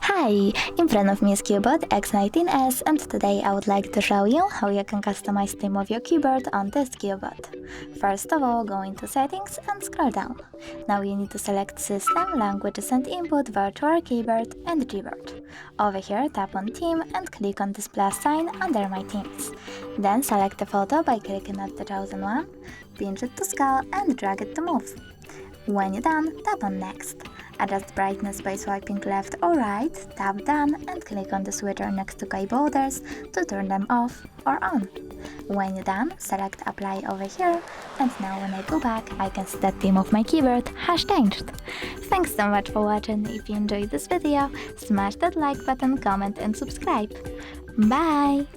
Hi! In front of me is Cubot X19 S, and today I would like to show you how you can customize theme of your keyboard on this Cubot. First of all, go into Settings and scroll down. Now you need to select System, Languages and Input, Virtual Keyboard and Gboard. Over here, tap on Theme and click on this plus sign under My Themes. Then select the photo by clicking on the chosen one, pinch it to scale and drag it to move. When you're done, tap on Next. Adjust brightness by swiping left or right, tap Done and click on the switcher next to keyboarders to turn them off or on. When you're done, select Apply over here, and now when I go back, I can see that theme of my keyboard has changed. Thanks so much for watching. If you enjoyed this video, smash that like button, comment and subscribe. Bye!